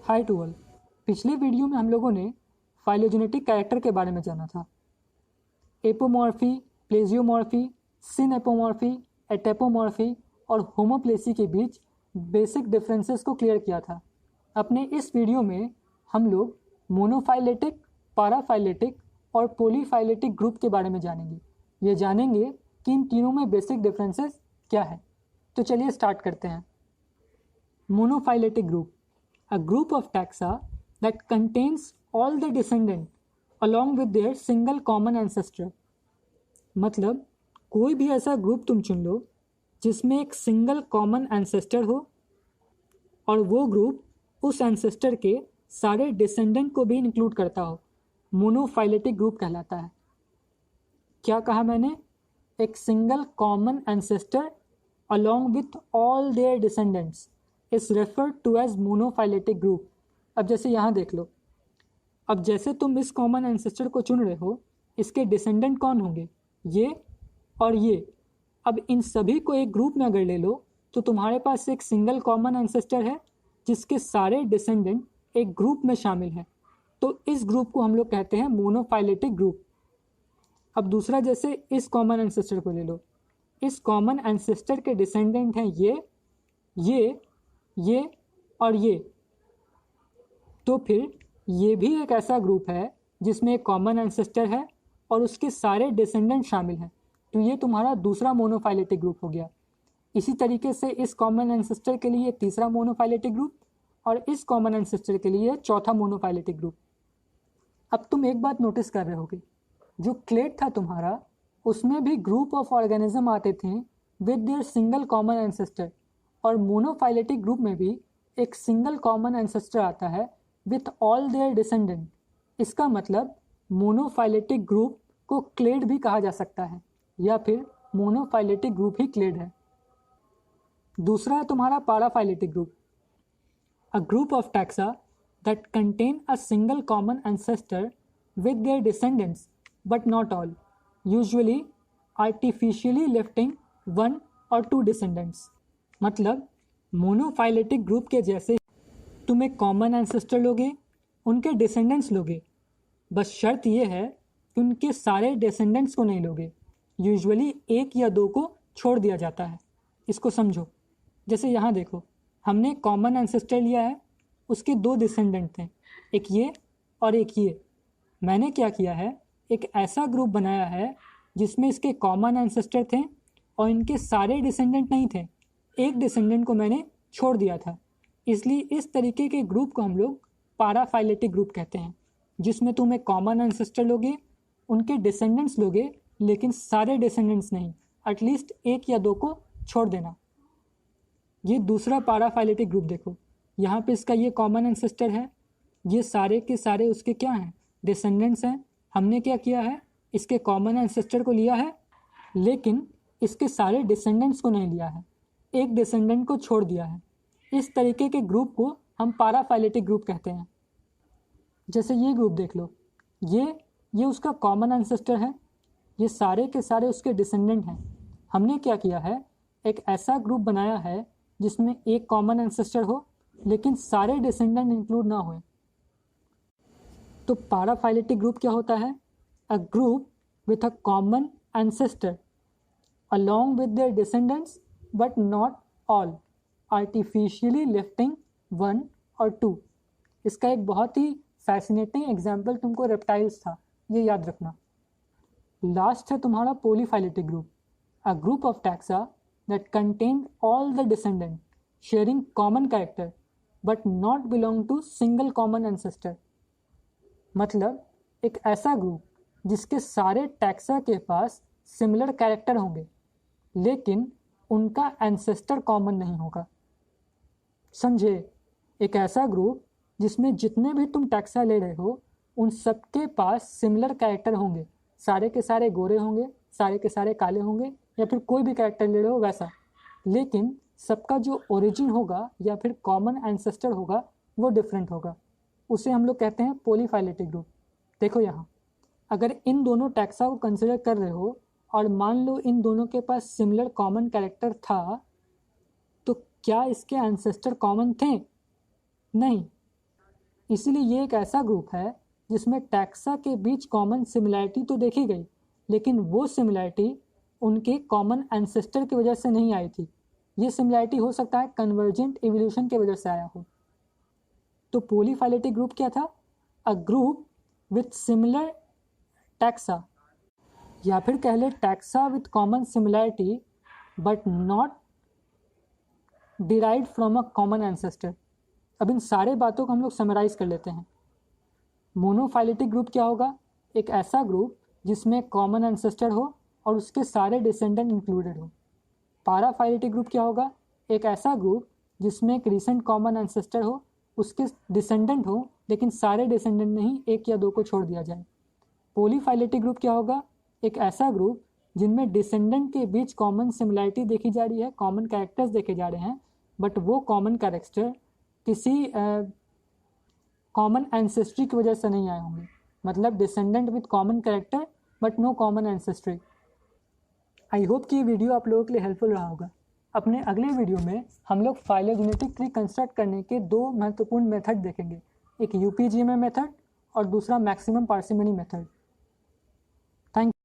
Hi to all. पिछले video में हम लोगों ने फाइलोजेनेटिक कैरेक्टर के बारे में जाना था। एपोमॉर्फी, प्लेजियोमॉर्फी, सिनएपोमॉर्फी, एटेपोमॉर्फी और होमोप्लेसी के बीच बेसिक डिफरेंसेस को क्लियर किया था। अपने इस वीडियो में हम लोग मोनोफाइलेटिक, पैराफाइलेटिक और पॉलीफाइलेटिक ग्रुप के बारे में जानेंगे। ये जानेंगे कि इन तीनों में बेसिक डिफरेंसेस क्या है। तो चलिए स्टार्ट करते हैं। Monophyletic group, a group of taxa that contains all the descendant along with their single common ancestor। मतलब कोई भी ऐसा ग्रुप तुम चुन लो जिसमें एक सिंगल कॉमन एंसेस्टर हो और वो ग्रुप उस एंसेस्टर के सारे डिसेंडेंट को भी इंक्लूड करता हो, मोनोफाइलेटिक ग्रुप कहलाता है। क्या कहा मैंने? एक single common ancestor along with all their descendants is referred to as monophyletic group। अब जैसे यहाँ देख लो, अब जैसे तुम इस कॉमन एंसेस्टर को चुन रहे हो, इसके डिसेंडेंट कौन होंगे? ये और ये। अब इन सभी को एक ग्रुप में अगर ले लो तो तुम्हारे पास एक सिंगल कॉमन एंसेस्टर है जिसके सारे डिसेंडेंट एक ग्रुप में शामिल हैं। तो इस ग्रुप को हम लोग कहते हैं मोनोफाइलेटिक ग्रुप। अब दूसरा, जैसे इस कॉमन एंसेस्टर को ले लो, इस कॉमन एंसेस्टर के डिसेंडेंट हैं ये और ये। तो फिर ये भी एक ऐसा ग्रुप है जिसमें एक कॉमन एंसेस्टर है और उसके सारे डिसेंडेंट शामिल हैं। तो ये तुम्हारा दूसरा मोनोफाइलेटिक ग्रुप हो गया। इसी तरीके से इस कॉमन एंसेस्टर के लिए तीसरा मोनोफाइलेटिक ग्रुप और इस कॉमन एंसेस्टर के लिए चौथा मोनोफाइलेटिक ग्रुप। अब तुम एक बात नोटिस कर रहे होगे, जो क्लेड था तुम्हारा, उसमें भी ग्रुप ऑफ ऑर्गेनिज्म आते थे with their single common ancestor, और मोनोफाइलेटिक ग्रुप में भी एक सिंगल कॉमन एंसेस्टर आता है विथ ऑल देयर डिसेंडेंट। इसका मतलब मोनोफाइलेटिक ग्रुप को क्लेड भी कहा जा सकता है, या फिर मोनोफाइलेटिक ग्रुप ही क्लेड है। दूसरा है तुम्हारा paraphyletic group, a group of taxa that contain a single common ancestor with their descendants but not all, usually artificially lifting 1 और 2 डिसेंडेंट्स। मतलब मोनोफाइलेटिक ग्रुप के जैसे तुम एक कॉमन एंसेस्टर लोगे, उनके डिसेंडेंट्स लोगे, बस शर्त यह है कि उनके सारे डिसेंडेंट्स को नहीं लोगे। यूजुअली 1 या 2 को छोड़ दिया जाता है। इसको समझो। जैसे यहाँ देखो, हमने कॉमन एंसेस्टर लिया है, उसके 2 डिसेंडेंट थे, एक ये और एक ये। मैंने क्या किया है, एक ऐसा ग्रुप बनाया है जिसमें इसके कॉमन एंसेस्टर थे और इनके सारे डिसेंडेंट नहीं थे। एक डिसेंडेंट को मैंने छोड़ दिया था। इसलिए इस तरीके के ग्रुप को हम लोग पैराफाइलेटिक ग्रुप कहते हैं, जिसमें तुम एक कॉमन एंसेस्टर लोगे, उनके डिसेंडेंट्स लोगे, लेकिन सारे डिसेंडेंट्स नहीं, एटलीस्ट 1 या 2 को छोड़ देना। ये दूसरा पैराफाइलेटिक ग्रुप देखो, यहाँ पे इसका ये कॉमन एंसेस्टर है, ये सारे के सारे उसके क्या हैं? डिसेंडेंट्स हैं। हमने क्या किया है, इसके कॉमन एंसेस्टर को लिया है, लेकिन इसके सारे डिसेंडेंट्स को नहीं लिया है, एक डिसेंडेंट को छोड़ दिया है। इस तरीके के ग्रुप को हम पैराफाइलेटिक ग्रुप कहते हैं। जैसे ये ग्रुप देख लो, ये उसका कॉमन एंसेस्टर है, ये सारे के सारे उसके डिसेंडेंट हैं। हमने क्या किया है, एक ऐसा ग्रुप बनाया है जिसमें एक कॉमन एंसेस्टर हो लेकिन सारे डिसेंडेंट इंक्लूड ना हो। तो पैराफाइलेटिक ग्रुप क्या होता है? A group with a common ancestor along with their descendants but not all, artificially lifting 1 और 2। इसका एक बहुत ही फैसिनेटिंग एग्जाम्पल तुमको रेप्टाइल्स था, ये याद रखना। लास्ट है तुम्हारा polyphyletic group, a group of taxa that contain all the descendant sharing common character but not belong to single common ancestor. मतलब एक ऐसा ग्रुप जिसके सारे टैक्सा के पास सिमिलर कैरेक्टर होंगे लेकिन उनका एंसेस्टर कॉमन नहीं होगा। समझे? एक ऐसा ग्रुप जिसमें जितने भी तुम टैक्सा ले रहे हो उन सबके पास सिमिलर कैरेक्टर होंगे, सारे के सारे गोरे होंगे, सारे के सारे काले होंगे, या फिर कोई भी कैरेक्टर ले रहे हो वैसा, लेकिन सबका जो ओरिजिन होगा या फिर कॉमन एंसेस्टर होगा वो डिफरेंट होगा। उसे हम लोग कहते हैं पॉलीफाइलेटिक ग्रुप। देखो यहाँ, अगर इन दोनों टैक्सा को कंसिडर कर रहे हो और मान लो इन दोनों के पास सिमिलर कॉमन कैरेक्टर था, तो क्या इसके एंसेस्टर कॉमन थे? नहीं। इसीलिए ये एक ऐसा ग्रुप है जिसमें टैक्सा के बीच कॉमन सिमिलैरिटी तो देखी गई, लेकिन वो सिमिलैरिटी उनके कॉमन एंसेस्टर की वजह से नहीं आई थी। ये सिमिलैरिटी हो सकता है कन्वर्जेंट इवोल्यूशन की वजह से आया हो। तो पॉलीफाइलेटिक ग्रुप क्या था? A group with similar taxa, या फिर कह ले taxa with common similarity but not derived from a common ancestor. अब इन सारे बातों को हम लोग समराइज कर लेते हैं। मोनोफाइलेटिक ग्रुप क्या होगा? एक ऐसा ग्रुप जिसमें कॉमन एंसेस्टर हो और उसके सारे डिसेंडेंट इंक्लूडेड हो। पैराफाइलेटिक ग्रुप क्या होगा? एक ऐसा ग्रुप जिसमें एक रिसेंट कॉमन एंसेस्टर हो, उसके डिसेंडेंट हो, लेकिन सारे डिसेंडेंट नहीं, एक या दो को छोड़ दिया जाए। पॉलीफाइलेटिक ग्रुप क्या होगा? एक ऐसा ग्रुप जिनमें डिसेंडेंट के बीच कॉमन सिमिलैरिटी देखी जा रही है, कॉमन कैरेक्टर्स देखे जा रहे हैं, बट वो कॉमन कैरेक्टर किसी कॉमन एंसेस्ट्री की वजह से नहीं आए होंगे। मतलब descendant with common character but no common ancestry. I hope कि ये वीडियो आप लोगों के लिए हेल्पफुल रहा होगा। अपने अगले वीडियो में हम लोग फाइलोजेनेटिक ट्री कंस्ट्रक्ट करने के दो महत्वपूर्ण मेथड देखेंगे, एक यूपीजीएमए मेथड और दूसरा मैक्सिमम पार्सिमनी मेथड। थैंक